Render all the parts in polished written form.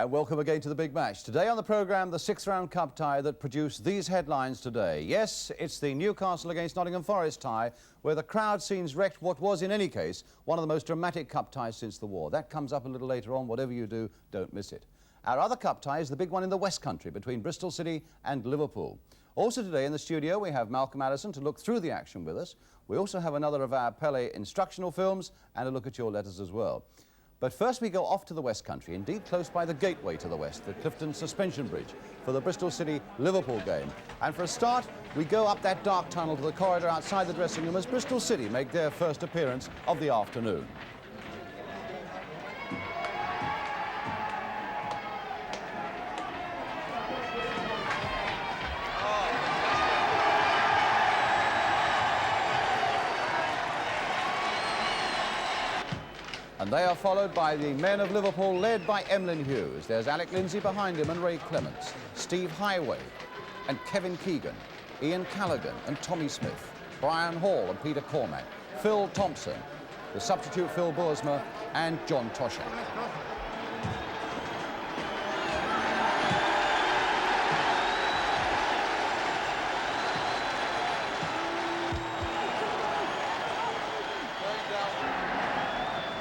And welcome again to the big match. Today on the programme, the sixth round cup tie that produced these headlines today. Yes, it's the Newcastle against Nottingham Forest tie, where the crowd scenes wrecked what was, in any case, one of the most dramatic cup ties since the war. That comes up a little later on. Whatever you do, don't miss it. Our other cup tie is the big one in the West Country between Bristol City and Liverpool. Also today in the studio, we have Malcolm Allison to look through the action with us. We also have another of our Pele instructional films and a look at your letters as well. But first we go off to the West Country, indeed close by the gateway to the West, the Clifton Suspension Bridge, for the Bristol City-Liverpool game. And for a start, we go up that dark tunnel to the corridor outside the dressing room as Bristol City make their first appearance of the afternoon. And they are followed by the men of Liverpool, led by Emlyn Hughes. There's Alec Lindsay behind him and Ray Clements, Steve Highway and Kevin Keegan, Ian Callaghan and Tommy Smith, Brian Hall and Peter Cormack, Phil Thompson, the substitute Phil Boersma and John Toshak.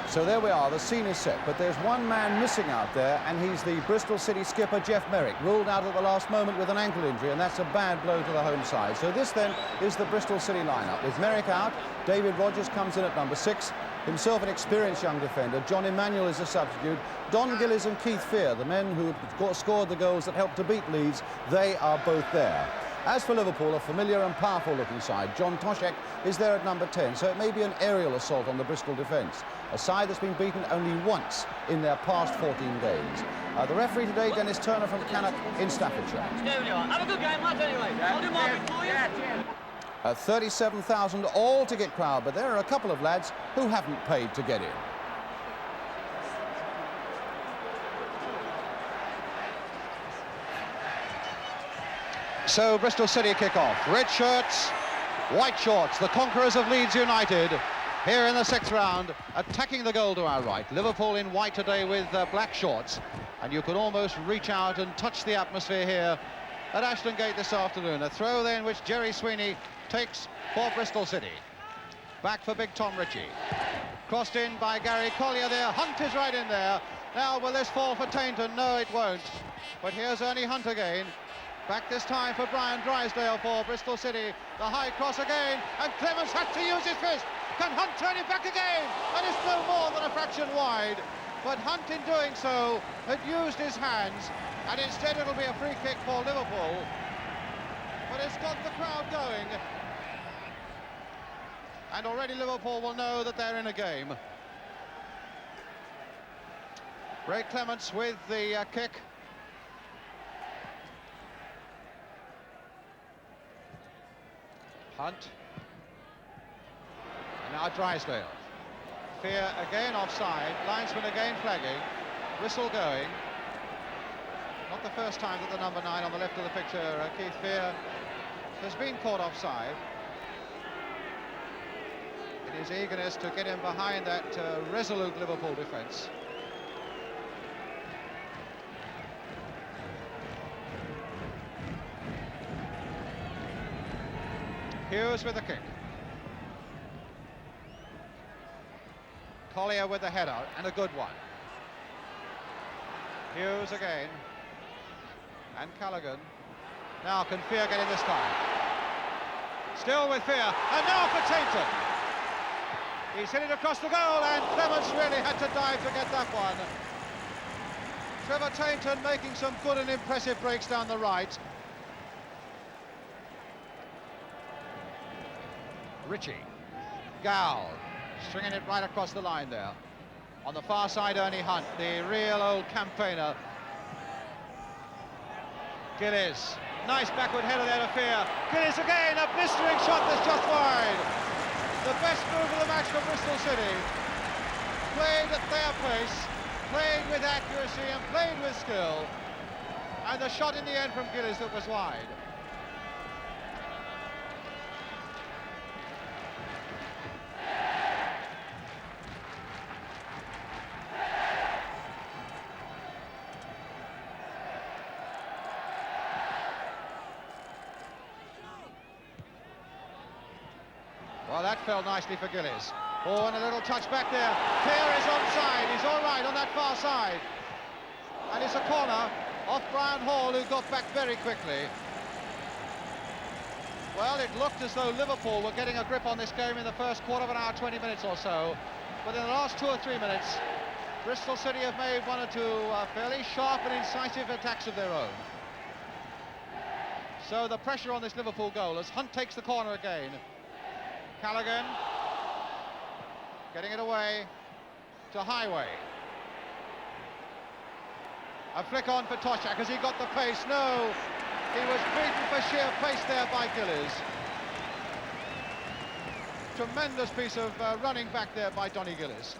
So there we are, the scene is set, but there's one man missing out there, and he's the Bristol City skipper, Jeff Merrick, ruled out at the last moment with an ankle injury, and that's a bad blow to the home side. So this then is the Bristol City lineup. With Merrick out, David Rogers comes in at number 6, himself an experienced young defender. John Emmanuel is a substitute. Don Gillies and Keith Fear, the men who scored the goals that helped to beat Leeds, they are both there. As for Liverpool, a familiar and powerful-looking side, John Toshak is there at number 10, so it may be an aerial assault on the Bristol defence, a side that's been beaten only once in their past 14 games. The referee today, Dennis Turner from Cannock in Staffordshire. Have a good game, lads, anyway. I'll do my bit for you. A 37,000 all-ticket crowd, but there are a couple of lads who haven't paid to get in. So Bristol City kick off. Red shirts, white shorts, the conquerors of Leeds United here in the sixth round, attacking the goal to our right. Liverpool in white today with black shorts, and you can almost reach out and touch the atmosphere here at Ashton Gate this afternoon. A throw then which Jerry Sweeney takes for Bristol City. Back for Big Tom Ritchie. Crossed in by Gary Collier there. Hunt is right in there. Now will this fall for Tainton? No, it won't. But here's Ernie Hunt again. Back this time for Brian Drysdale for Bristol City. The high cross again, and Clements has to use his fist. Can Hunt turn it back again? And it's no more than a fraction wide. But Hunt, in doing so, had used his hands, and instead it'll be a free kick for Liverpool. But it's got the crowd going. And already Liverpool will know that they're in a game. Ray Clements with the kick. Hunt. And now Drysdale. Fear again offside. Linesman again flagging. Whistle going. Not the first time that the number 9 on the left of the picture, Keith Fear, has been caught offside. In his eagerness to get him behind that resolute Liverpool defence. Hughes with the kick. Collier with the header, and a good one. Hughes again. And Callaghan. Now can Fear get in this time? Still with Fear, and now for Tainton. He's hit it across the goal, and Clements really had to dive to get that one. Trevor Tainton making some good and impressive breaks down the right. Ritchie, Gow, stringing it right across the line there. On the far side, Ernie Hunt, the real old campaigner. Gillies, nice backward header there to Fear. Gillies again, a blistering shot that's just wide. The best move of the match for Bristol City. Played at their pace, played with accuracy and played with skill. And the shot in the end from Gillies that was wide. Well, that fell nicely for Gillies. Oh, and a little touch back there. Fear is onside. He's all right on that far side. And it's a corner off Brian Hall, who got back very quickly. Well, it looked as though Liverpool were getting a grip on this game in the first quarter of an hour, 20 minutes or so. But in the last 2 or 3 minutes, Bristol City have made 1 or 2 fairly sharp and incisive attacks of their own. So the pressure on this Liverpool goal as Hunt takes the corner again. Callaghan getting it away to Highway. A flick on for Toshak. Has he got the pace? No. He was beaten for sheer pace there by Gillies. Tremendous piece of running back there by Donny Gillies.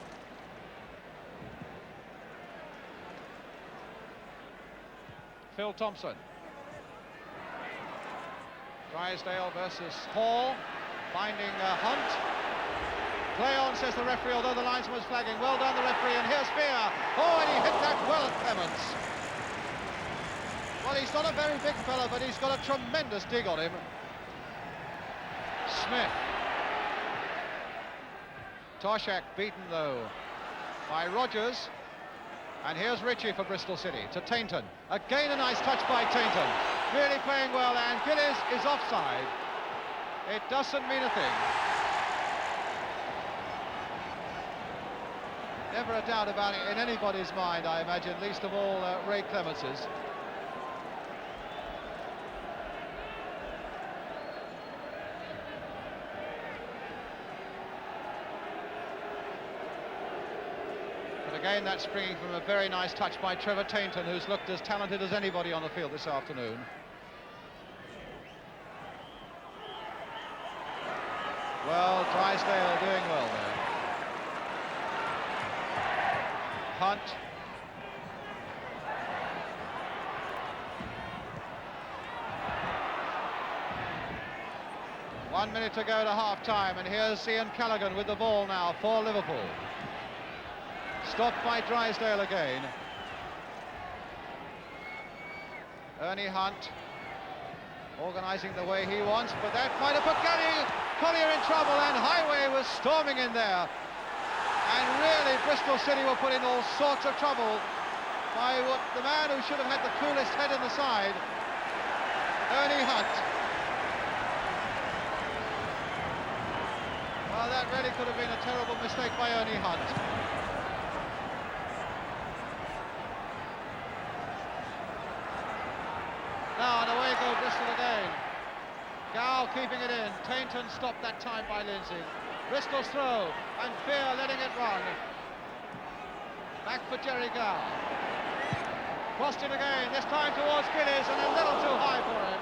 Phil Thompson. Drysdale versus Hall, finding Hunt. Play on, says the referee, although the linesman was flagging. Well done, the referee, and here's Fear. Oh, and he hit that well at Clements. Well, he's not a very big fella, but he's got a tremendous dig on him. Smith. Toshak beaten, though, by Rogers. And here's Ritchie for Bristol City to Tainton. Again, a nice touch by Tainton. Really playing well, and Gillies is offside. It doesn't mean a thing. Never a doubt about it in anybody's mind, I imagine, least of all Ray Clemence's. But again, that's springing from a very nice touch by Trevor Tainton, who's looked as talented as anybody on the field this afternoon. Well, Drysdale doing well there. Hunt. One minute to go to half-time, and here's Ian Callaghan with the ball now for Liverpool. Stopped by Drysdale again. Ernie Hunt organising the way he wants, but that might have put Collier in trouble, and Highway was storming in there. And really, Bristol City were put in all sorts of trouble by the man who should have had the coolest head in the side, Ernie Hunt. Well, that really could have been a terrible mistake by Ernie Hunt. Now, and away go Bristol again. Gow keeping it in. Tainton stopped that time by Lindsay. Bristol's throw, and Fear letting it run. Back for Jerry Gow. Crossed it again, this time towards Gillies, and a little too high for him.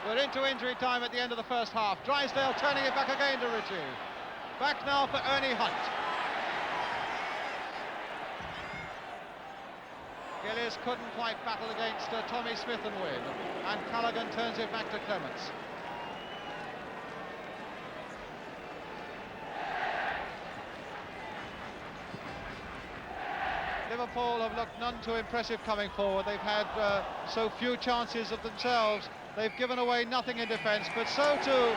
We're into injury time at the end of the first half. Drysdale turning it back again to Ritchie. Back now for Ernie Hunt. Gillies couldn't quite battle against Tommy Smith and win, and Callaghan turns it back to Clements. Liverpool have looked none too impressive coming forward. They've had so few chances of themselves. They've given away nothing in defence, but so too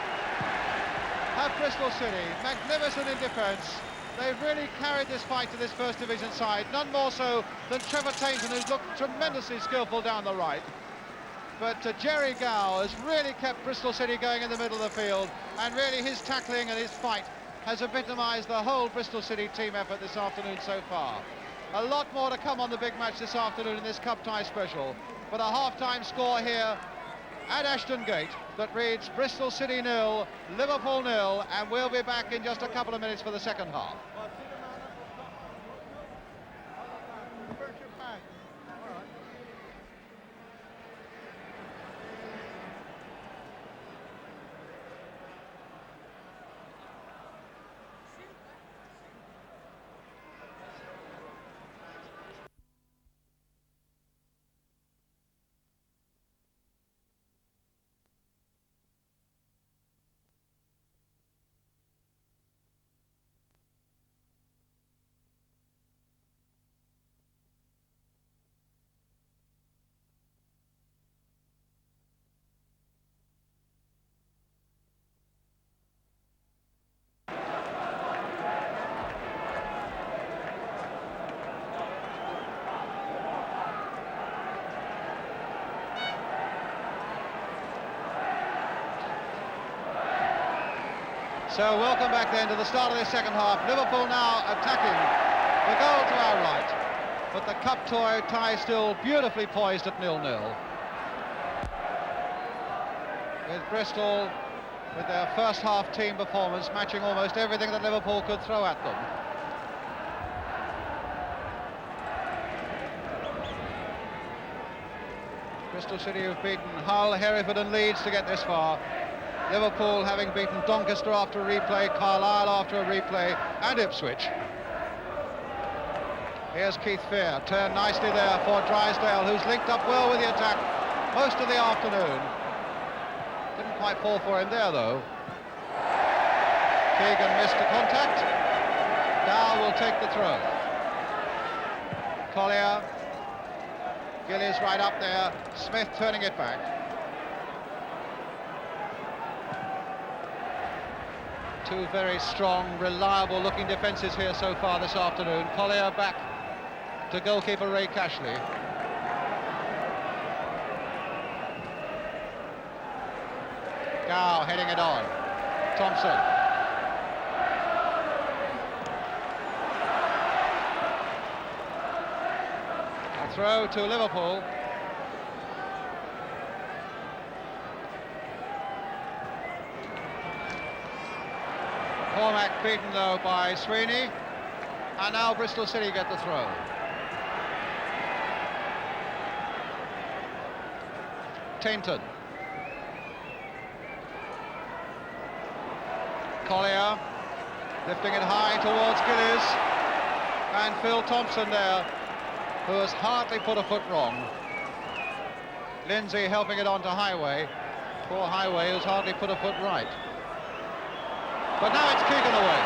have Bristol City. Magnificent in defence. They've really carried this fight to this First Division side, none more so than Trevor Tainton, who's looked tremendously skillful down the right. But Jerry Gow has really kept Bristol City going in the middle of the field, and really his tackling and his fight has epitomised the whole Bristol City team effort this afternoon so far. A lot more to come on the big match this afternoon in this Cup tie special, but a half-time score here at Ashton Gate that reads Bristol City 0, Liverpool 0, and we'll be back in just a couple of minutes for the second half. So welcome back then to the start of the second half. Liverpool now attacking the goal to our right, but the cup tie still beautifully poised at 0-0. With Bristol, with their first half team performance, matching almost everything that Liverpool could throw at them. Bristol City have beaten Hull, Hereford and Leeds to get this far. Liverpool having beaten Doncaster after a replay, Carlisle after a replay, and Ipswich. Here's Keith Fear, turned nicely there for Drysdale, who's linked up well with the attack most of the afternoon. Didn't quite fall for him there, though. Keegan missed the contact. Dow will take the throw. Collier. Gillies right up there. Smith turning it back. Two very strong, reliable-looking defences here so far this afternoon. Collier back to goalkeeper Ray Cashley. Dow heading it on. Thompson. A throw to Liverpool. Cormac beaten though by Sweeney. And now Bristol City get the throw. Tainton. Collier lifting it high towards Gillies, and Phil Thompson there, who has hardly put a foot wrong. Lindsay helping it on to Highway. Poor Highway, who's hardly put a foot right. But now it's Keegan away.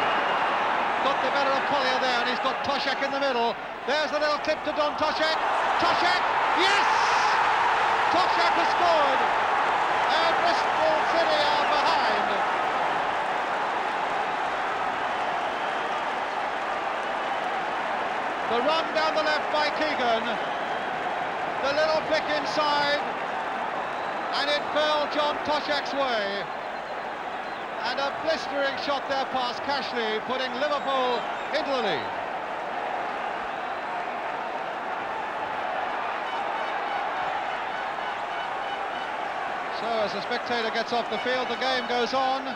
Got the better of Collier there, and he's got Toshak in the middle. There's the little clip to Don Toshak. Toshak, yes! Toshak has scored, and Bristol City are behind. The run down the left by Keegan, the little flick inside, and it fell John Toshak's way. And a blistering shot there past Cashley, putting Liverpool into the lead. So as the spectator gets off the field, the game goes on.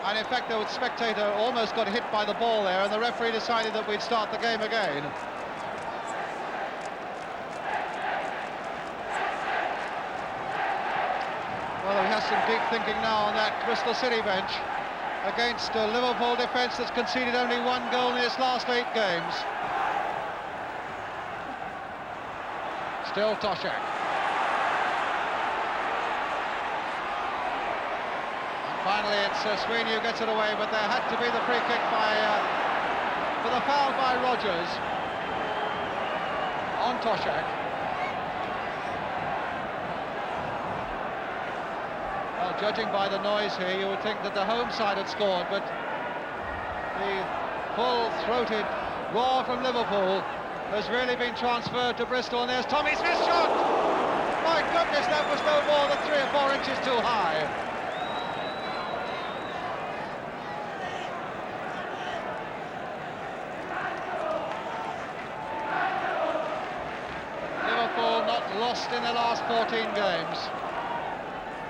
And in fact, the spectator almost got hit by the ball there, and the referee decided that we'd start the game again. Well, we have some deep thinking now on that Bristol City bench against a Liverpool defence that's conceded only one goal in its last 8 games. Still Toshak. Finally, it's Sweeney who gets it away, but there had to be the free kick for the foul by Rogers on Toshak. Well, judging by the noise here, you would think that the home side had scored, but the full-throated roar from Liverpool has really been transferred to Bristol, and there's Tommy Smith's shot! My goodness, that was no more than 3 or 4 inches too high. Lost in their last 14 games.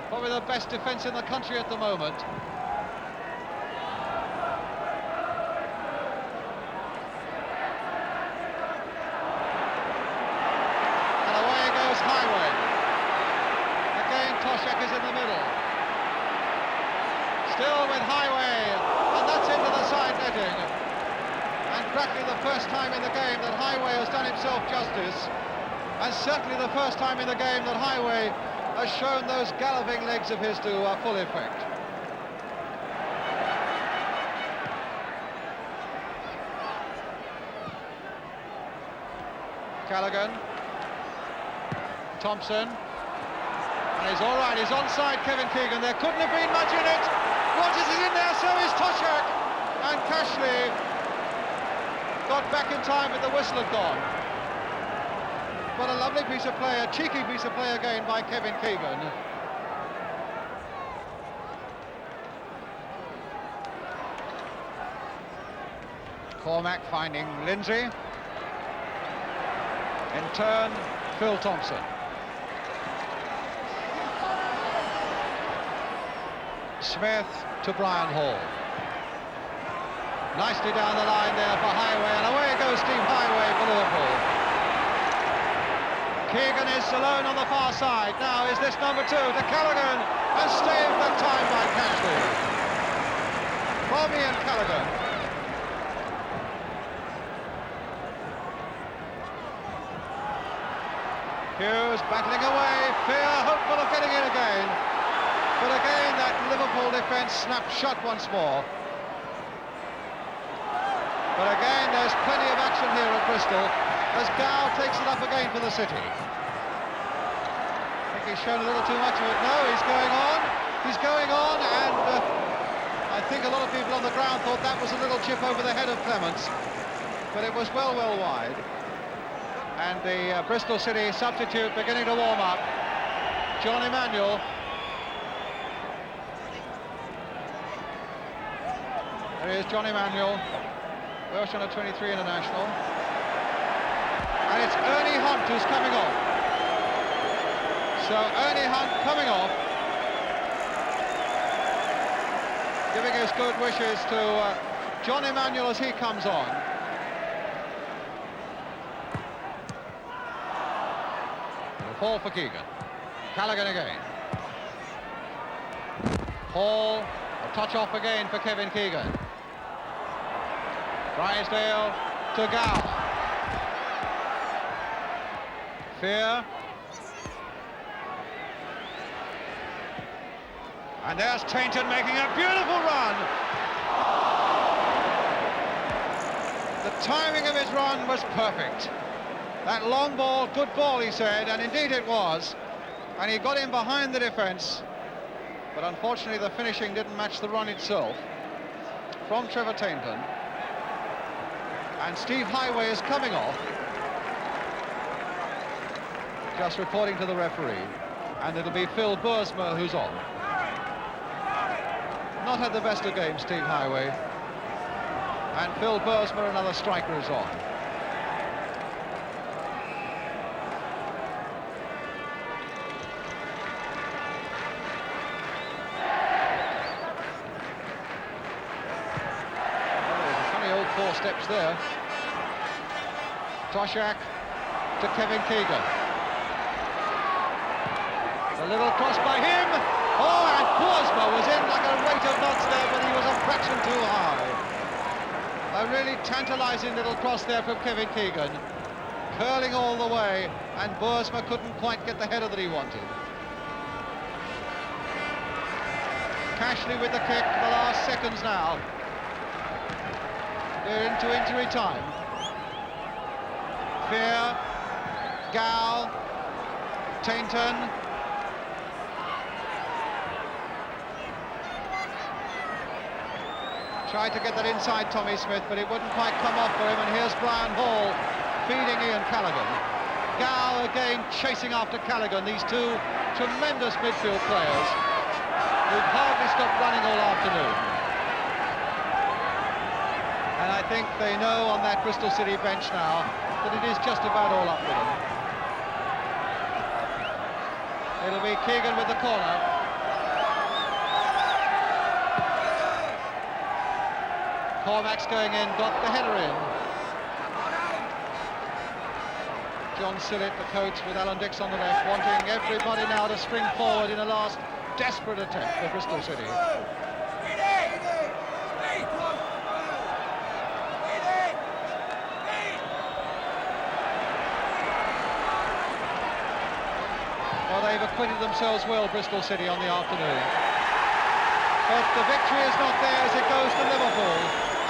Probably the best defence in the country at the moment. And away goes Highway. Again, Toshak is in the middle. Still with Highway, and that's into the side netting. And practically the first time in the game that Highway has done himself justice. And certainly the first time in the game that Highway has shown those galloping legs of his to full effect. Callaghan. Thompson. And he's all right, he's onside Kevin Keegan. There couldn't have been much in it. Rogers is in there, so is Toshak. And Cashley got back in time, but the whistle had gone. But a lovely piece of play, a cheeky piece of play again by Kevin Keegan. Cormac finding Lindsay. In turn, Phil Thompson. Smith to Brian Hall. Nicely down the line there for Highway, and away goes Steve Highway for Liverpool. Keegan is alone on the far side. Now is this number 2 to Callaghan, and saved that time by Cashley. From Ian Callaghan. Hughes battling away, Fear hopeful of getting in again. But again, that Liverpool defence snapped shut once more. But again, there's plenty of action here at Bristol as Gow takes it up again for the City. I think he's shown a little too much of it. No, he's going on. He's going on, and I think a lot of people on the ground thought that was a little chip over the head of Clements. But it was well wide. And the Bristol City substitute beginning to warm up. John Emmanuel. There is John Emmanuel, Welsh under 23 international. And it's Ernie Hunt who's coming off. So Ernie Hunt coming off, giving his good wishes to John Emmanuel as he comes on. A fall for Keegan. Callaghan again. Hall, a touch off again for Kevin Keegan. Drysdale to Gow. Fear. And there's Tainton making a beautiful run. The timing of his run was perfect. That long ball, good ball, he said, and indeed it was. And he got in behind the defence. But unfortunately the finishing didn't match the run itself. From Trevor Tainton. And Steve Highway is coming off. Just reporting to the referee. And it'll be Phil Bursmer who's on. Not had the best of games, Steve Highway. And Phil Bursmer, another striker, is on. Four steps there. Toshak to Kevin Keegan. A little cross by him. Oh, and Bursma was in like a weight of knots there, but he was a fraction too high. A really tantalising little cross there from Kevin Keegan. Curling all the way, and Bursma couldn't quite get the header that he wanted. Cashley with the kick, the last seconds now. We're into injury time. Fear, Gow, Tainton. Tried to get that inside Tommy Smith, but it wouldn't quite come off for him, and here's Brian Hall feeding Ian Callaghan. Gow again chasing after Callaghan, these two tremendous midfield players who've hardly stopped running all afternoon. And I think they know on that Bristol City bench now that it is just about all up with them. It'll be Keegan with the corner. Cormac's going in, got the header in. John Sillett, the coach, with Alan Dix on the left, wanting everybody now to spring forward in a last desperate attempt for Bristol City. Well, they've acquitted themselves well, Bristol City, on the afternoon. But the victory is not theirs, it goes to Liverpool.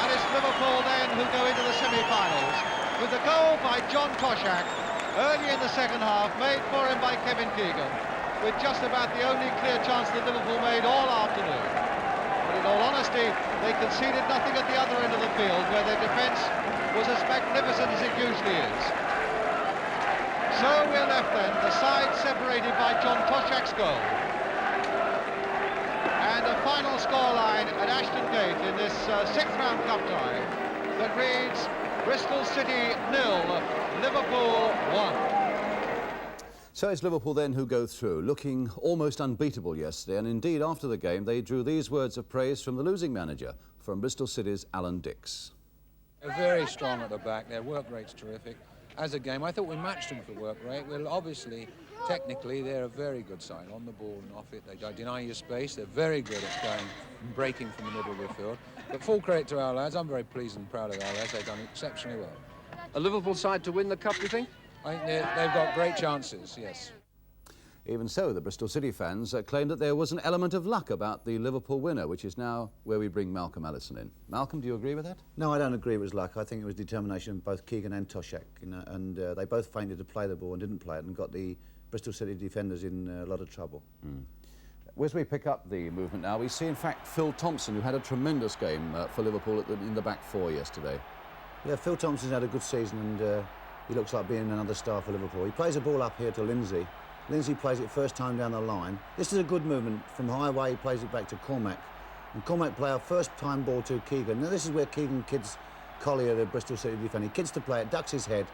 And it's Liverpool then who go into the semi-finals. With the goal by John Toshak, early in the second half, made for him by Kevin Keegan, with just about the only clear chance that Liverpool made all afternoon. But in all honesty, they conceded nothing at the other end of the field, where their defence was as magnificent as it usually is. So we're left then, the side separated by John Toshak's goal. And a final scoreline at Ashton Gate in this sixth round cup tie. that reads Bristol City 0, Liverpool 1. So it's Liverpool then who go through, looking almost unbeatable yesterday, and indeed after the game they drew these words of praise from the losing manager, from Bristol City's Alan Dix. They're very strong at the back, their work rate's terrific. As a game, I thought we matched them for work rate. Well, obviously, technically, they're a very good side. On the ball and off it, they don't deny you space. They're very good at going and breaking from the middle of the field. But full credit to our lads. I'm very pleased and proud of our lads. They've done exceptionally well. A Liverpool side to win the cup, do you think? I think they've got great chances, yes. Even so, the Bristol City fans claimed that there was an element of luck about the Liverpool winner, which is now where we bring Malcolm Allison in. Malcolm, do you agree with that? No, I don't agree it was luck. I think it was determination of both Keegan and Toshak, you know, and they both fainted to play the ball and didn't play it and got the Bristol City defenders in a lot of trouble. As we pick up the movement now, we see in fact Phil Thompson, who had a tremendous game for Liverpool in the back four yesterday. Yeah, Phil Thompson's had a good season and he looks like being another star for Liverpool. He plays the ball up here to Lindsay. Lindsay plays it first time down the line. This is a good movement from highway. He plays it back to Cormac. And Cormac play a first time ball to Keegan. Now this is where Keegan kids Collier, the Bristol City defender. He kids to play it, ducks his head.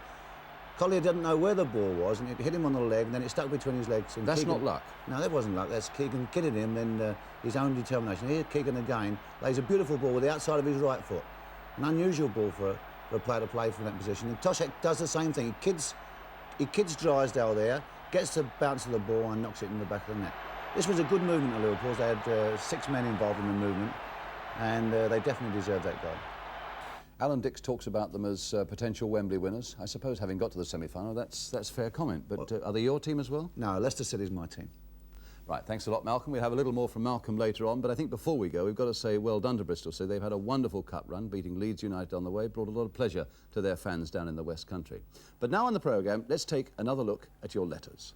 Collier didn't know where the ball was and it hit him on the leg and then it stuck between his legs. And That's Keegan, not luck. No, that wasn't luck. That's Keegan kidding him, then his own determination. Here Keegan again lays a beautiful ball with the outside of his right foot. An unusual ball for a player to play from that position. And Toshak does the same thing. He kids Drysdale there, gets the bounce of the ball and knocks it in the back of the net. This was a good movement at Liverpool. They had 6 men involved in the movement and they definitely deserved that goal. Alan Dix talks about them as potential Wembley winners. I suppose having got to the semi-final, that's fair comment. But are they your team as well? No, Leicester City's my team. Right, thanks a lot, Malcolm. We'll have a little more from Malcolm later on, but I think before we go, we've got to say well done to Bristol City. They've had a wonderful cup run, beating Leeds United on the way, brought a lot of pleasure to their fans down in the West Country. But now on the programme, let's take another look at your letters.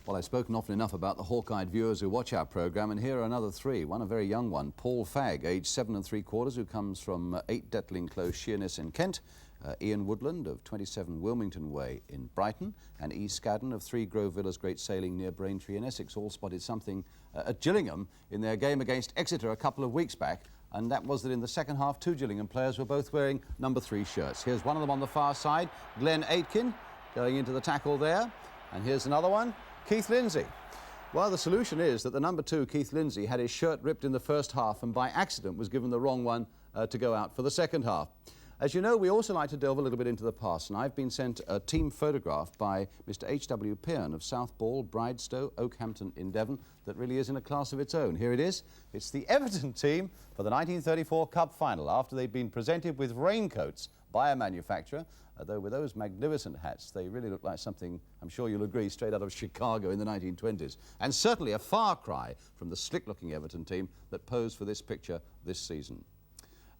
Well, I've spoken often enough about the hawk-eyed viewers who watch our programme, and here are another 3. One, a very young one, Paul Fagg, aged 7 3/4, who comes from 8 Detling Close, Sheerness in Kent, Ian Woodland of 27 Wilmington Way in Brighton, and E. Scadden of 3 Grove Villas Great Sailing near Braintree in Essex, all spotted something at Gillingham in their game against Exeter a couple of weeks back, and that was that in the second half 2 Gillingham players were both wearing number 3 shirts. Here's one of them on the far side, Glenn Aitken, going into the tackle there, and here's another one, Keith Lindsay. Well, the solution is that the number 2, Keith Lindsay, had his shirt ripped in the first half and by accident was given the wrong one to go out for the second half. As you know, we also like to delve a little bit into the past, and I've been sent a team photograph by Mr. H.W. Pearn of South Ball, Bridestow, Oakhampton in Devon, that really is in a class of its own. Here it is. It's the Everton team for the 1934 Cup final, after they'd been presented with raincoats by a manufacturer, though with those magnificent hats, they really look like something, I'm sure you'll agree, straight out of Chicago in the 1920s. And certainly a far cry from the slick-looking Everton team that posed for this picture this season.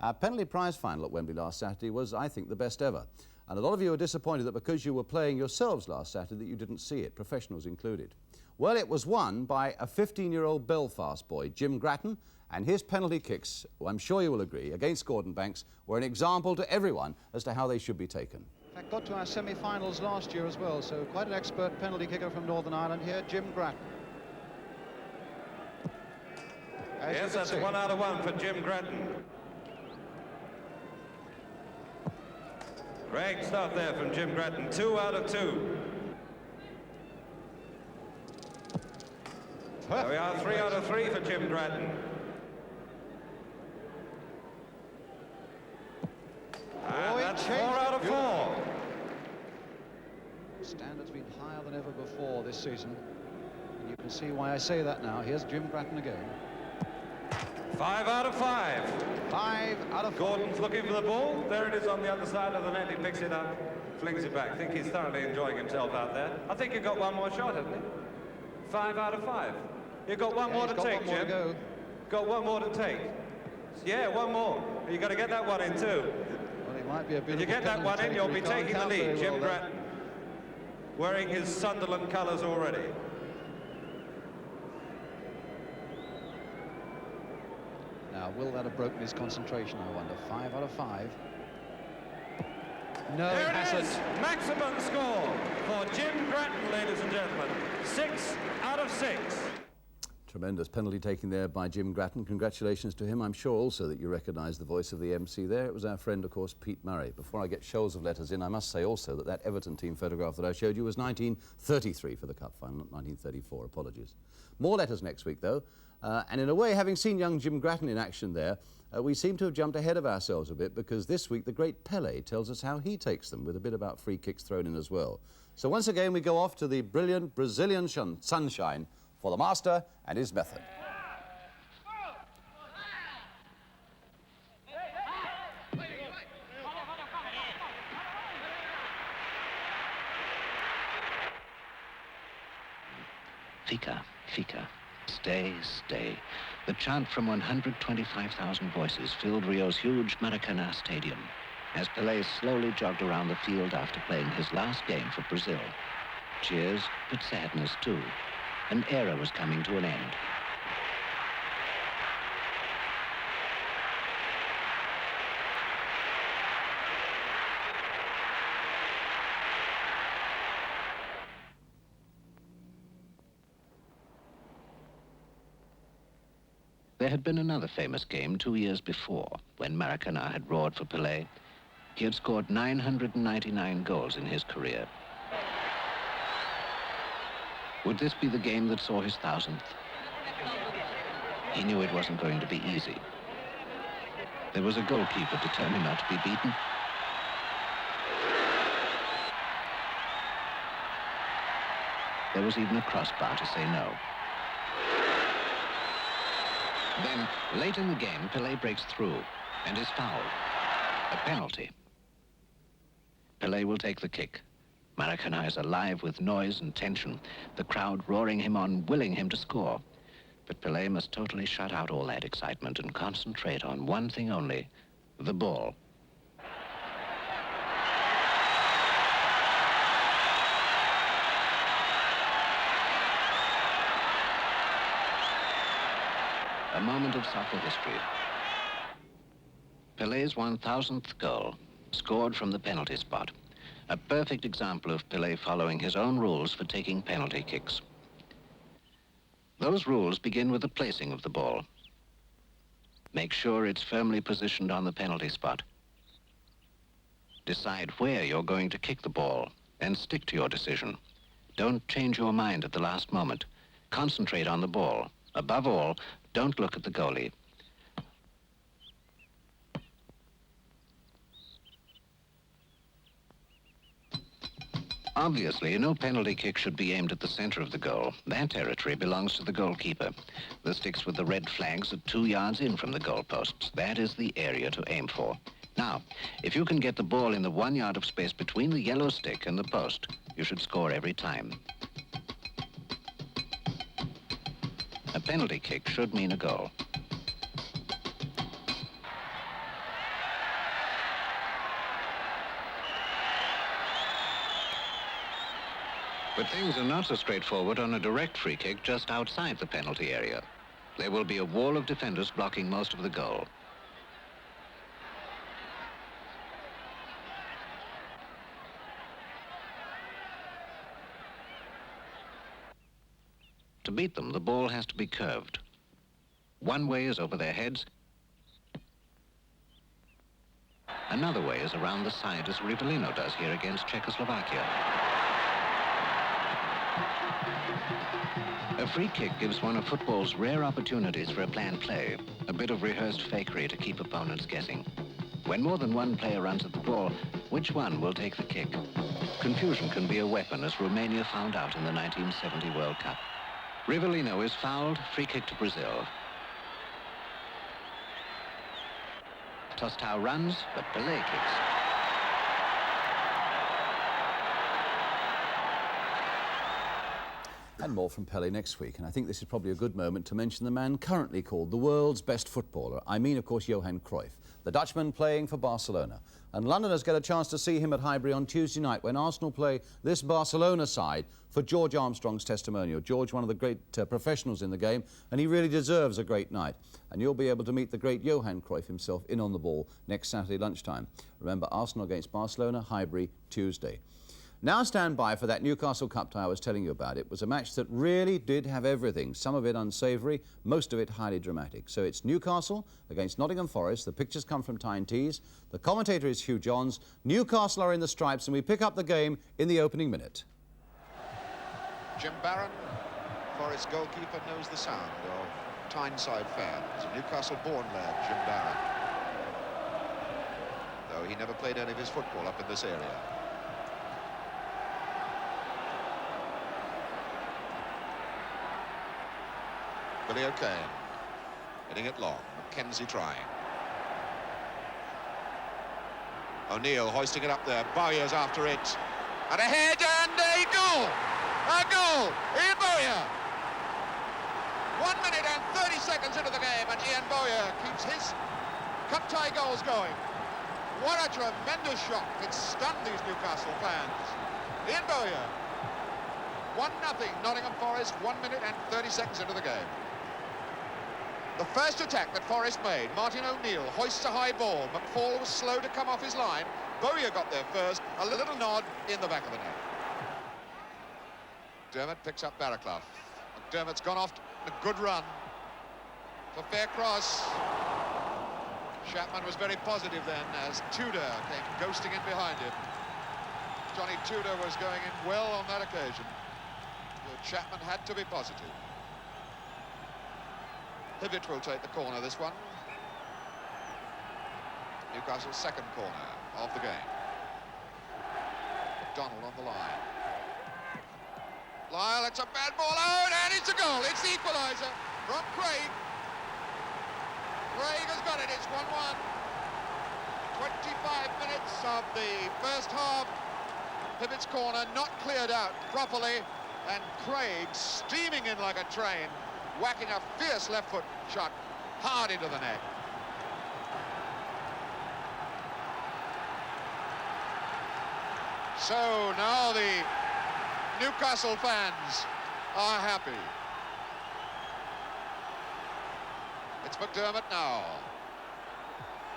Our penalty prize final at Wembley last Saturday was, I think, the best ever. And a lot of you are disappointed that because you were playing yourselves last Saturday that you didn't see it, professionals included. Well, it was won by a 15-year-old Belfast boy, Jim Grattan, and his penalty kicks, I'm sure you will agree, against Gordon Banks, were an example to everyone as to how they should be taken. In fact, got to our semi-finals last year as well, so quite an expert penalty kicker from Northern Ireland here, Jim Grattan. Yes, that's 1 out of 1 for Jim Grattan. Great stuff there from Jim Grattan, 2 out of 2. There we are, 3 out of 3 for Jim Grattan. And that's 4 out of 4. Standard's been higher than ever before this season, and you can see why I say that now. Here's Jim Grattan again. 5 out of 5. 5 out of 5. Gordon's looking for the ball. There it is on the other side of the net. He picks it up, flings it back. I think he's thoroughly enjoying himself out there. I think you've got one more shot, haven't you? 5 out of 5. You've got one more to take, Jim. Go. Got one more to take. Yeah, one more. You've got to get that one in too. Well, it might be a If you get that one in, you'll be taking the lead. Jim Grattan wearing his Sunderland colours already. Now, will that have broken his concentration, I wonder? 5 out of 5. No, There it it hasn't. is. Maximum score for Jim Grattan, ladies and gentlemen. 6 out of 6. Tremendous penalty taking there by Jim Grattan. Congratulations to him. I'm sure also that you recognise the voice of the MC there. It was our friend, of course, Pete Murray. Before I get shoals of letters in, I must say also that that Everton team photograph that I showed you was 1933 for the Cup final, not 1934. Apologies. More letters next week, though. And in a way, having seen young Jim Grattan in action there, we seem to have jumped ahead of ourselves a bit, because this week the great Pelé tells us how he takes them, with a bit about free kicks thrown in as well. So once again, we go off to the brilliant Brazilian sunshine for the master and his method. Fica, Fica, stay, stay. The chant from 125,000 voices filled Rio's huge Maracanã stadium as Pelé slowly jogged around the field after playing his last game for Brazil. Cheers, but sadness too. An era was coming to an end. There had been another famous game 2 years before, when Maracanã had roared for Pelé. He had scored 999 goals in his career. Would this be the game that saw his 1000th? He knew it wasn't going to be easy. There was a goalkeeper determined not to be beaten. There was even a crossbar to say no. Then, late in the game, Pelé breaks through and is fouled. A penalty. Pelé will take the kick. Maracanã is alive with noise and tension, the crowd roaring him on, willing him to score. But Pelé must totally shut out all that excitement and concentrate on one thing only, the ball. A moment of soccer history. Pelé's 1000th goal, scored from the penalty spot. A perfect example of Pelé following his own rules for taking penalty kicks. Those rules begin with the placing of the ball. Make sure it's firmly positioned on the penalty spot. Decide where you're going to kick the ball and stick to your decision. Don't change your mind at the last moment. Concentrate on the ball. Above all, don't look at the goalie. Obviously, no penalty kick should be aimed at the center of the goal. That territory belongs to the goalkeeper. The sticks with the red flags are 2 yards in from the goalposts. That is the area to aim for. Now, if you can get the ball in the 1 yard of space between the yellow stick and the post, you should score every time. A penalty kick should mean a goal. But things are not so straightforward on a direct free kick just outside the penalty area. There will be a wall of defenders blocking most of the goal. To beat them, the ball has to be curved. One way is over their heads. Another way is around the side, as Rivellino does here against Czechoslovakia. A free kick gives one of football's rare opportunities for a planned play, a bit of rehearsed fakery to keep opponents guessing. When more than one player runs at the ball, which one will take the kick? Confusion can be a weapon, as Romania found out in the 1970 World Cup. Rivellino is fouled, free kick to Brazil. Tostão runs, but Pelé kicks. And more from Pelé next week, and I think this is probably a good moment to mention the man currently called the world's best footballer. I mean, of course, Johan Cruyff, the Dutchman playing for Barcelona. And Londoners get a chance to see him at Highbury on Tuesday night when Arsenal play this Barcelona side for George Armstrong's testimonial. George, one of the great professionals in the game, and he really deserves a great night. And you'll be able to meet the great Johan Cruyff himself in on the ball next Saturday lunchtime. Remember, Arsenal against Barcelona, Highbury, Tuesday. Now stand by for that Newcastle Cup tie I was telling you about. It was a match that really did have everything, some of it unsavoury, most of it highly dramatic. So it's Newcastle against Nottingham Forest. The pictures come from Tyne Tees. The commentator is Hugh Johns. Newcastle are in the stripes and we pick up the game in the opening minute. Jim Barron, Forest goalkeeper, knows the sound of Tyneside fans. A Newcastle-born lad, Jim Barron. Though he never played any of his football up in this area. Billy O'Kane, hitting it long. Mackenzie trying. O'Neill hoisting it up there. Bowyer's after it. And a head and a goal! A goal! Ian Bowyer! 1 minute and 30 seconds into the game, and Ian Bowyer keeps his cup tie goals going. What a tremendous shot. It stunned these Newcastle fans. Ian Bowyer. 1-0 Nottingham Forest, 1 minute and 30 seconds into the game. The first attack that Forest made, Martin O'Neill hoists a high ball. McFall was slow to come off his line. Bowyer got there first, a little nod in the back of the net. Dermot picks up Barraclough. McDermott's gone off a good run. For fair cross. Chapman was very positive then as Tudor came ghosting in behind him. Johnny Tudor was going in well on that occasion. But Chapman had to be positive. Hibbett will take the corner, this one. Newcastle's second corner of the game. McDonald on the line. Lyle, it's a bad ball out, and it's a goal. It's the equaliser from Craig. Craig has got it. It's 1-1. 25 minutes of the first half. Hibbett's corner not cleared out properly, and Craig steaming in like a train, whacking a fierce left foot shot hard into the net. So now the Newcastle fans are happy. It's McDermott now.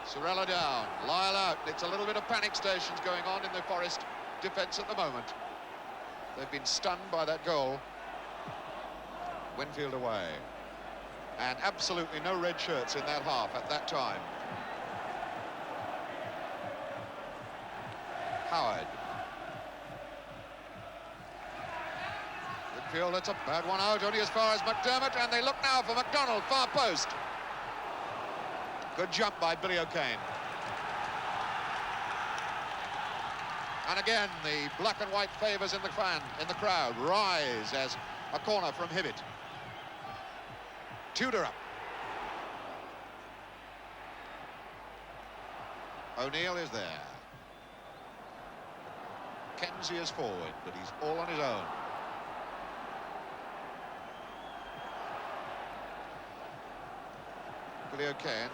Sorella down, Lyle out. It's a little bit of panic stations going on in the Forest defence at the moment. They've been stunned by that goal. Winfield away. And absolutely no red shirts in that half at that time. Howard. Winfield, it's a bad one out, only as far as McDermott, and they look now for McDonald, far post. Good jump by Billy O'Kane. And again, the black and white favours in the crowd rise as a corner from Hibbett. Tudor up. O'Neill is there. Kenzie is forward, but he's all on his own. Billy O'Kane.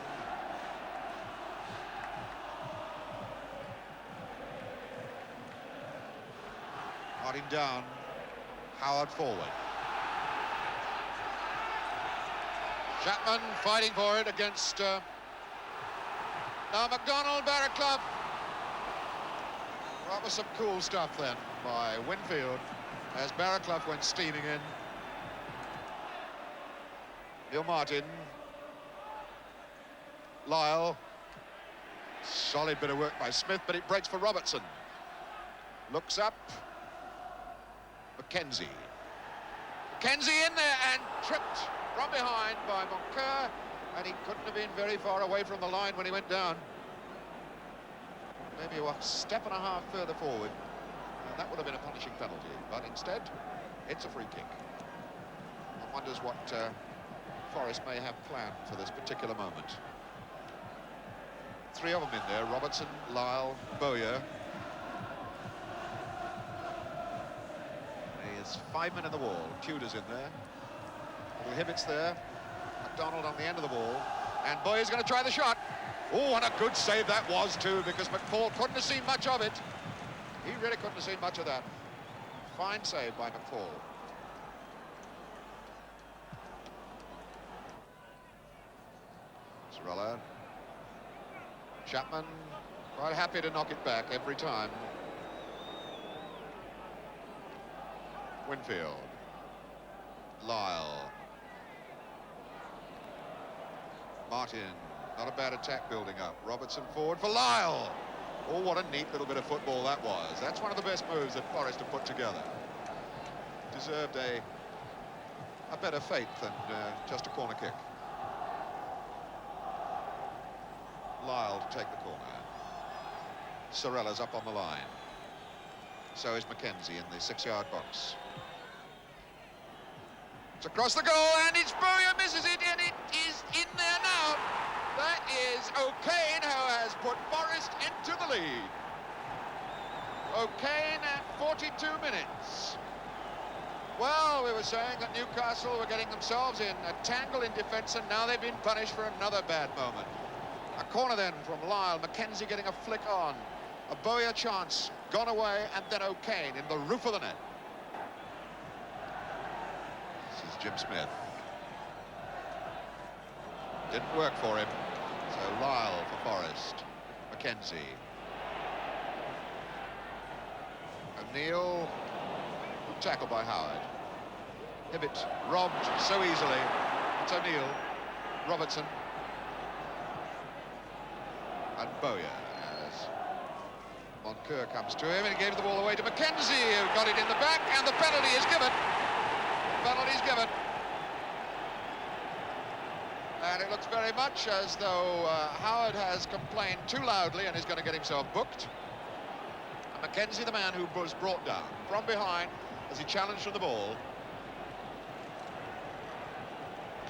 Martin down. Howard forward. Chapman fighting for it against now McDonald, Barraclough. That was some cool stuff then by Winfield as Barraclough went steaming in. Neil Martin. Lyle. Solid bit of work by Smith, but it breaks for Robertson. Looks up. Mackenzie. Mackenzie in there and tripped from behind by Moncur, and he couldn't have been very far away from the line when he went down. Maybe a step and a half further forward, and that would have been a punishing penalty, but instead it's a free kick. One wonders what Forest may have planned for this particular moment. Three of them in there, Robertson, Lyle, Bowyer. There's 5 men in the wall. Tudor's in there. Little Hibbett's there. McDonald on the end of the ball. And Bowyer's going to try the shot. Oh, and a good save that was too, because McFall couldn't have seen much of it. He really couldn't have seen much of that. Fine save by McFall. Sorella. Chapman quite happy to knock it back every time. Winfield. Lyle. Martin. Not a bad attack building up. Robertson forward for Lyle. Oh, what a neat little bit of football that was. That's one of the best moves that Forest have put together. Deserved a better fate than just a corner kick. Lyle to take the corner. Sorella's up on the line. So is Mackenzie in the 6-yard box. It's across the goal, and it's Bowyer misses it, and it is in there now. That is O'Kane who has put Forest into the lead. O'Kane at 42 minutes. Well, we were saying that Newcastle were getting themselves in a tangle in defence, and now they've been punished for another bad moment. A corner then from Lyle, Mackenzie getting a flick on. A Bowyer chance, gone away, and then O'Kane in the roof of the net. This is Jim Smith. Didn't work for him. So Lyle for Forest. Mackenzie. O'Neill. Tackled by Howard. Hibbett robbed so easily. It's O'Neill. Robertson. And Bowyer as Moncur comes to him, and he gave the ball away to Mackenzie, who got it in the back, and the penalty is given. The penalty is given. And it looks very much as though Howard has complained too loudly and is going to get himself booked. And Mackenzie, the man who was brought down from behind as he challenged for the ball.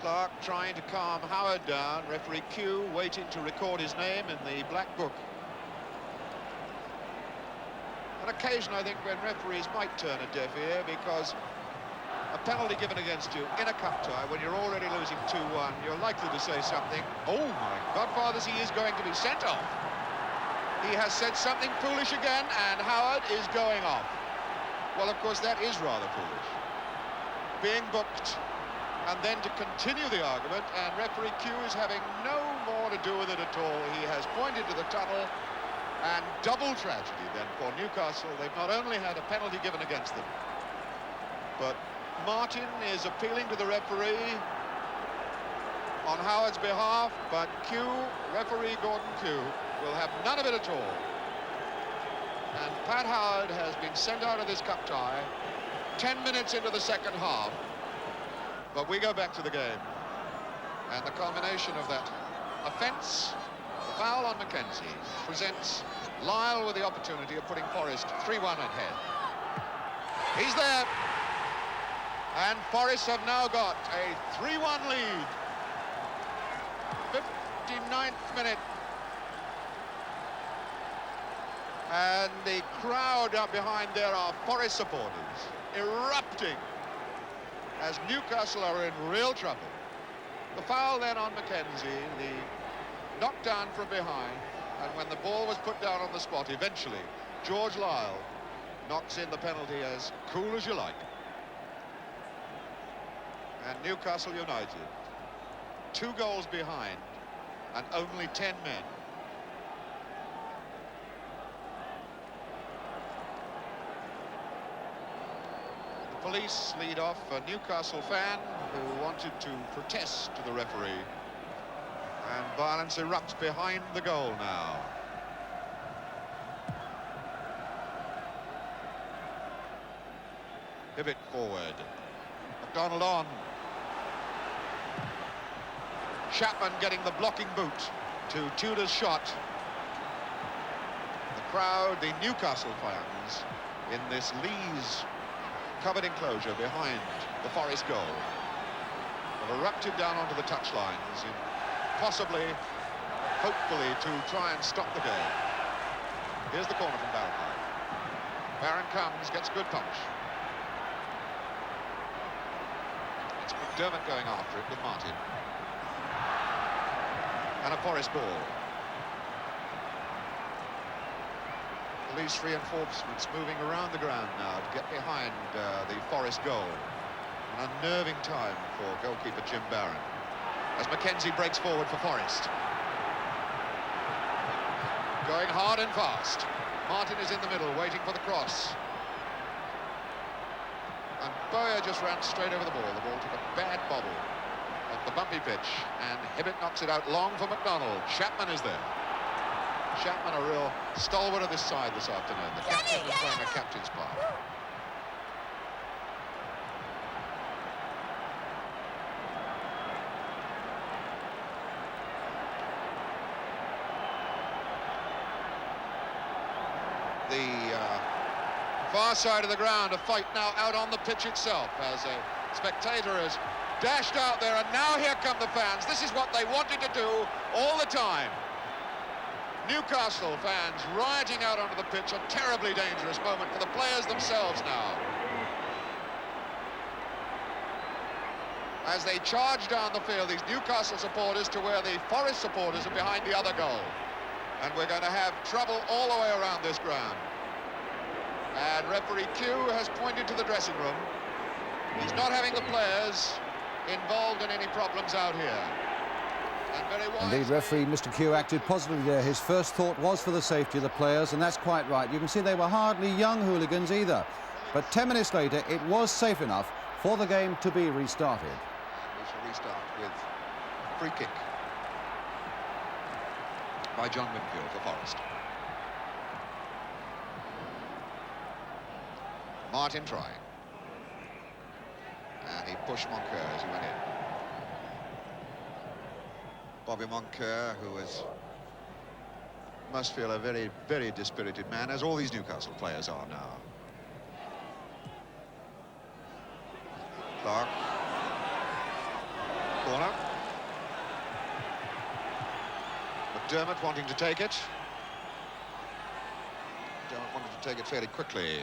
Clark trying to calm Howard down. Referee Q waiting to record his name in the black book. An occasion, I think, when referees might turn a deaf ear, because a penalty given against you in a cup tie when you're already losing 2-1, you're likely to say something. Oh my godfathers, he is going to be sent off. He has said something foolish again, and Howard is going off. Well, of course, that is rather foolish. Being booked, and then to continue the argument, and referee Q is having no more to do with it at all. He has pointed to the tunnel, and double tragedy then for Newcastle. They've not only had a penalty given against them, but Martin is appealing to the referee on Howard's behalf, but Q, referee Gordon Q, will have none of it at all. And Pat Howard has been sent out of this cup tie 10 minutes into the second half. But we go back to the game. And the culmination of that offence, the foul on Mackenzie, presents Lyle with the opportunity of putting Forest 3-1 ahead. He's there. And Forest have now got a 3-1 lead. 59th minute. And the crowd up behind there are Forest supporters erupting as Newcastle are in real trouble. The foul then on Mackenzie, the knockdown from behind, and when the ball was put down on the spot, eventually George Lyle knocks in the penalty as cool as you like. And Newcastle United, 2 goals behind and only 10 men. The police lead off a Newcastle fan who wanted to protest to the referee, and violence erupts behind the goal now. Hibbett forward. McDonald on. Chapman getting the blocking boot to Tudor's shot. The crowd, the Newcastle fans, in this Lees covered enclosure behind the Forest goal, have erupted down onto the touchlines, possibly, hopefully, to try and stop the game. Here's the corner from Barron. Barron comes, gets a good punch. It's McDermott going after it with Martin. And a Forest ball. Police reinforcements moving around the ground now to get behind the Forest goal. An unnerving time for goalkeeper Jim Barron as Mackenzie breaks forward for Forest. Going hard and fast. Martin is in the middle, waiting for the cross. And Bowyer just ran straight over the ball. The ball took a bad bobble off the bumpy pitch, and Hibbett knocks it out long for McDonald. Chapman is there. Chapman, a real stalwart of this side this afternoon. The captain is playing a captain's part. The far side of the ground, a fight now out on the pitch itself as a spectator has dashed out there, and now here come the fans. This is what they wanted to do all the time. Newcastle fans rioting out onto the pitch, a terribly dangerous moment for the players themselves now. As they charge down the field, these Newcastle supporters to where the Forest supporters are behind the other goal. And we're going to have trouble all the way around this ground. And referee Q has pointed to the dressing room. He's not having the players involved in any problems out here. And very wisely, Indeed, referee Mr. Q acted positively there. His first thought was for the safety of the players, and that's quite right. You can see they were hardly young hooligans either. But 10 minutes later, it was safe enough for the game to be restarted. And we shall restart with a free kick by John Winfield for Forest. Martin trying. And he pushed Moncur as he went in. Bobby Moncur, who must feel a very, very dispirited man, as all these Newcastle players are now. Clark. Corner. McDermott wanting to take it. McDermott wanted to take it fairly quickly.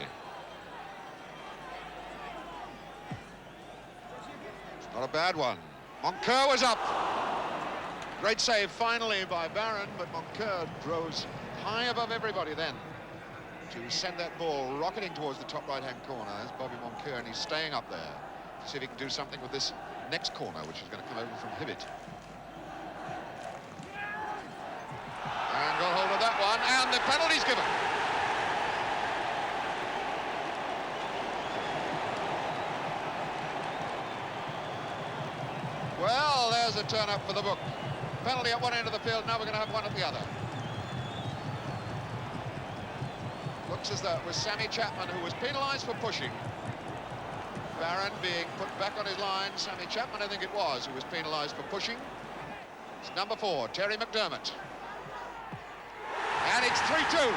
It's not a bad one. Moncur was up. Great save finally by Barron, but Moncur rose high above everybody then to send that ball rocketing towards the top right-hand corner. There's Bobby Moncur, and he's staying up there to see if he can do something with this next corner, which is going to come over from Hibbett. And got hold of that one, and the penalty's given. Well, there's a turn-up for the book. Penalty at one end of the field, now we're going to have one at the other. Looks as though it was Sammy Chapman who was penalised for pushing. Barron being put back on his line. Sammy Chapman, I think it was, who was penalised for pushing. It's number 4, Terry McDermott. And it's 3-2.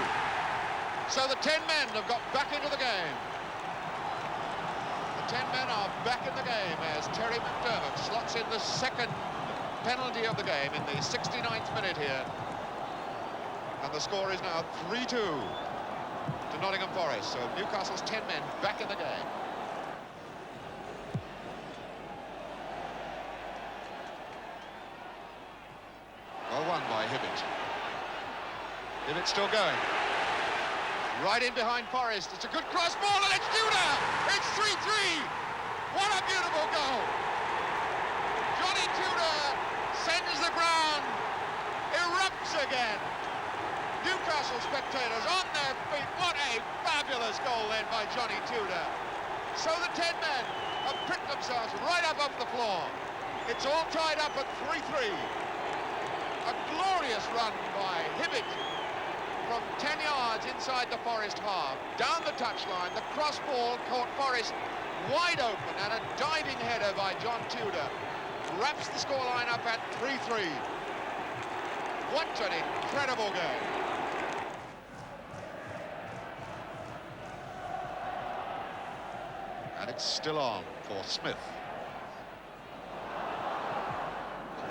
So the 10 men have got back into the game. The 10 men are back in the game as Terry McDermott slots in the second penalty of the game in the 69th minute here. And the score is now 3-2 to Nottingham Forest. So Newcastle's 10 men back in the game. Well won by Hibbett. Hibbett still going. Right in behind Forest. It's a good cross ball, and it's Tudor! It's 3-3! What a beautiful goal! Johnny Tudor sends the ground, erupts again. Newcastle spectators on their feet. What a fabulous goal then by Johnny Tudor. So the 10 men have picked themselves right up off the floor. It's all tied up at 3-3. A glorious run by Hibbett from 10 yards inside the Forest half. Down the touchline, the cross ball caught Forest wide open, and a diving header by John Tudor wraps the scoreline up at 3-3. What an incredible game. And it's still on for Smith.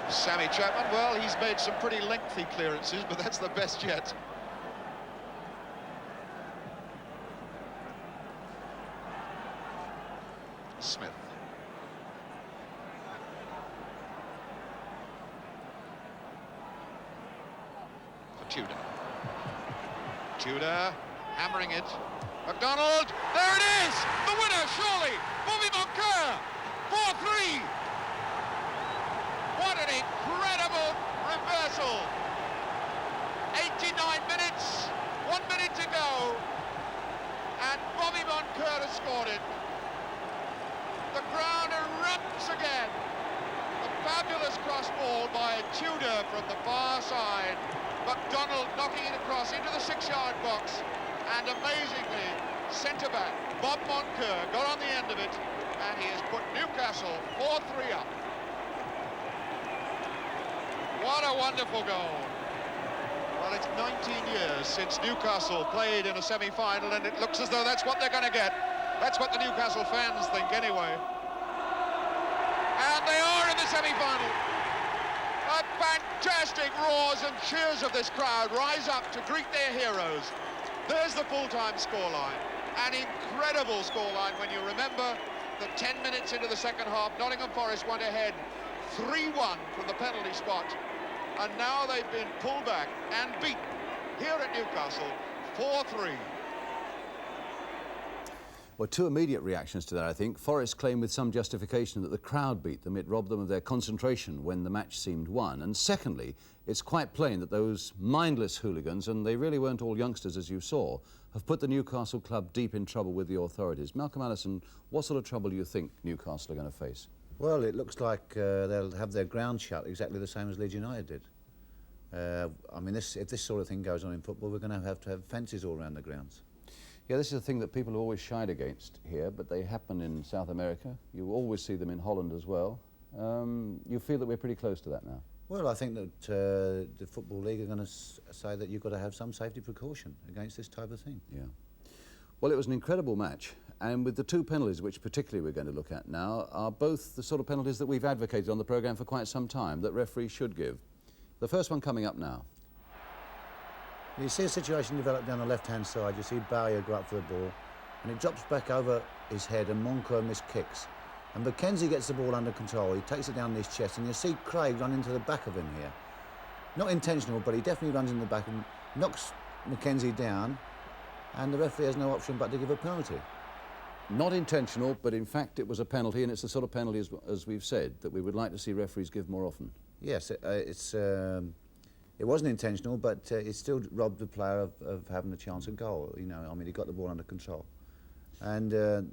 Sammy Chapman, well, he's made some pretty lengthy clearances, but that's the best yet. Smith. For Tudor. Tudor hammering it. McDonald, there it is! The winner, surely! Bobby Moncur! 4-3! What an incredible reversal! 89 minutes, 1 minute to go, and Bobby Moncur has scored it. fabulous cross ball by Tudor from the far side. McDonald knocking it across into the 6-yard box. And amazingly, centre-back Bob Moncur got on the end of it, and he has put Newcastle 4-3 up. What a wonderful goal. Well, it's 19 years since Newcastle played in a semi-final, and it looks as though that's what they're going to get. That's what the Newcastle fans think anyway. And they are in the semi-final. A fantastic roars and cheers of this crowd rise up to greet their heroes. There's the full-time scoreline. An incredible scoreline when you remember that 10 minutes into the second half, Nottingham Forest went ahead 3-1 from the penalty spot. And now they've been pulled back and beaten here at Newcastle 4-3. Well, two immediate reactions to that, I think. Forest claimed with some justification that the crowd beat them. It robbed them of their concentration when the match seemed won. And secondly, it's quite plain that those mindless hooligans, and they really weren't all youngsters as you saw, have put the Newcastle club deep in trouble with the authorities. Malcolm Allison, what sort of trouble do you think Newcastle are going to face? Well, it looks like they'll have their ground shut exactly the same as Leeds United did. I mean, if this sort of thing goes on in football, we're going to have fences all around the grounds. Yeah, this is a thing that people have always shied against here, but they happen in South America. You always see them in Holland as well. You feel that we're pretty close to that now? Well, I think that the Football League are going to say that you've got to have some safety precaution against this type of thing. Yeah. Well, it was an incredible match, and with the two penalties, which particularly we're going to look at now, are both the sort of penalties that we've advocated on the programme for quite some time, that referees should give. The first one coming up now. You see a situation develop down the left-hand side. You see Bowyer go up for the ball, and it drops back over his head, and Moncur miskicks. And Mackenzie gets the ball under control. He takes it down his chest, and you see Craig run into the back of him here. Not intentional, but he definitely runs in the back and knocks Mackenzie down, and the referee has no option but to give a penalty. Not intentional, but in fact it was a penalty, and it's the sort of penalty, as we've said, that we would like to see referees give more often. Yes, it wasn't intentional, but it still robbed the player of having a chance at goal. You know, I mean, he got the ball under control. And the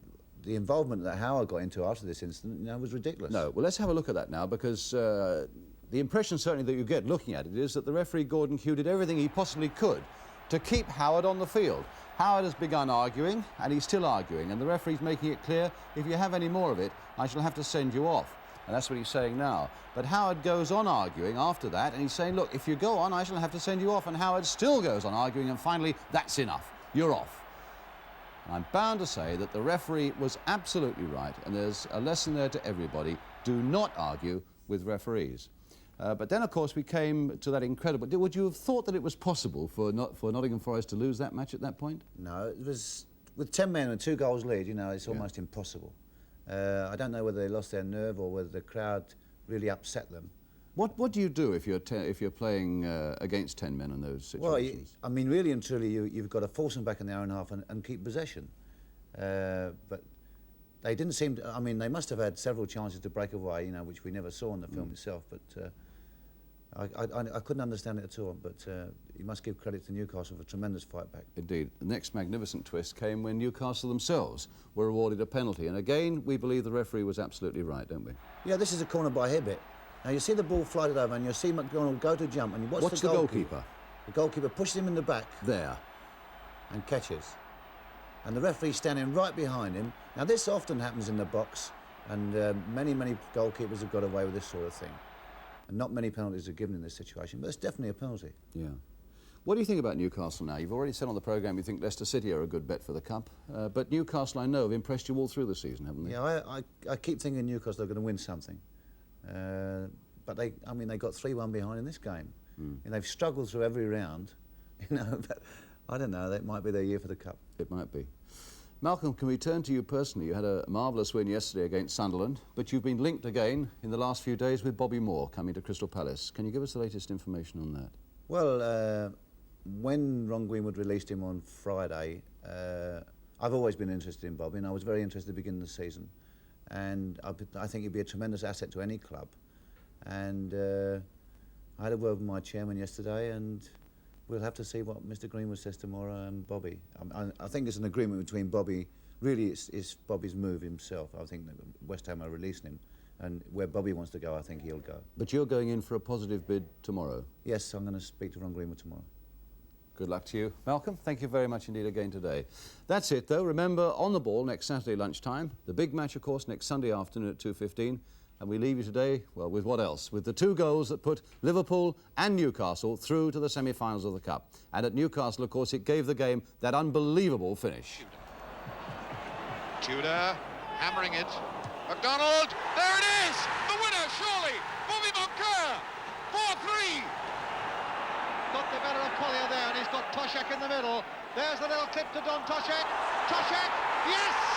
involvement that Howard got into after this incident, you know, was ridiculous. No, well, let's have a look at that now, because the impression certainly that you get looking at it is that the referee, Gordon Hugh, did everything he possibly could to keep Howard on the field. Howard has begun arguing, and he's still arguing, and the referee's making it clear, if you have any more of it, I shall have to send you off. And that's what he's saying now. But Howard goes on arguing after that, and he's saying, look, if you go on, I shall have to send you off. And Howard still goes on arguing, and finally, that's enough. You're off. And I'm bound to say that the referee was absolutely right, and there's a lesson there to everybody. Do not argue with referees. But then, of course, we came to that incredible... Would you have thought that it was possible for Nottingham Forest to lose that match at that point? No, it was... With 10 men and 2 goals lead, you know, it's almost impossible. I don't know whether they lost their nerve or whether the crowd really upset them. What do you do if you're playing against 10 men in those situations? Well, I mean, really and truly, you've got to force them back in the own half and keep possession. But they didn't seem to... I mean, they must have had several chances to break away, you know, which we never saw in the film itself. But I couldn't understand it at all. But you must give credit to Newcastle for a tremendous fight back. Indeed. The next magnificent twist came when Newcastle themselves were awarded a penalty. And again, we believe the referee was absolutely right, don't we? Yeah, this is a corner by Hibbett. Now, you see the ball floated over, and you see McDonald go to jump, and you watch the goalkeeper. The goalkeeper pushes him in the back. There. And catches. And the referee's standing right behind him. Now, this often happens in the box, and many goalkeepers have got away with this sort of thing. And not many penalties are given in this situation, but it's definitely a penalty. Yeah. What do you think about Newcastle now? You've already said on the programme you think Leicester City are a good bet for the Cup, but Newcastle, I know, have impressed you all through the season, haven't they? Yeah, I keep thinking Newcastle are going to win something. But they got 3-1 behind in this game. And they've struggled through every round, you know, but I don't know, that might be their year for the Cup. It might be. Malcolm, can we turn to you personally? You had a marvellous win yesterday against Sunderland, but you've been linked again in the last few days with Bobby Moore coming to Crystal Palace. Can you give us the latest information on that? Well, when Ron Greenwood released him on Friday, I've always been interested in Bobby, and I was very interested at the beginning of the season. And I think he'd be a tremendous asset to any club. And I had a word with my chairman yesterday, and we'll have to see what Mr. Greenwood says tomorrow and Bobby. I think it's an agreement between Bobby. Really, it's Bobby's move himself. I think that West Ham are releasing him And where Bobby wants to go, I think he'll go. But you're going in for a positive bid tomorrow. Yes, I'm going to speak to Ron Greenwood tomorrow. Good luck to you. Malcolm, thank you very much indeed again today. That's it, though. Remember, On the Ball next Saturday lunchtime. The big match, of course, next Sunday afternoon at 2:15. And we leave you today, well, with what else? With the 2 goals that put Liverpool and Newcastle through to the semi-finals of the Cup. And at Newcastle, of course, it gave the game that unbelievable finish. Tudor hammering it. McDonald, there it is! The winner, surely! Bobby Moncur! 4-3! Got the better of Collier there, and he's got Toshak in the middle. There's the little clip to Don Toshak. Toshak, yes!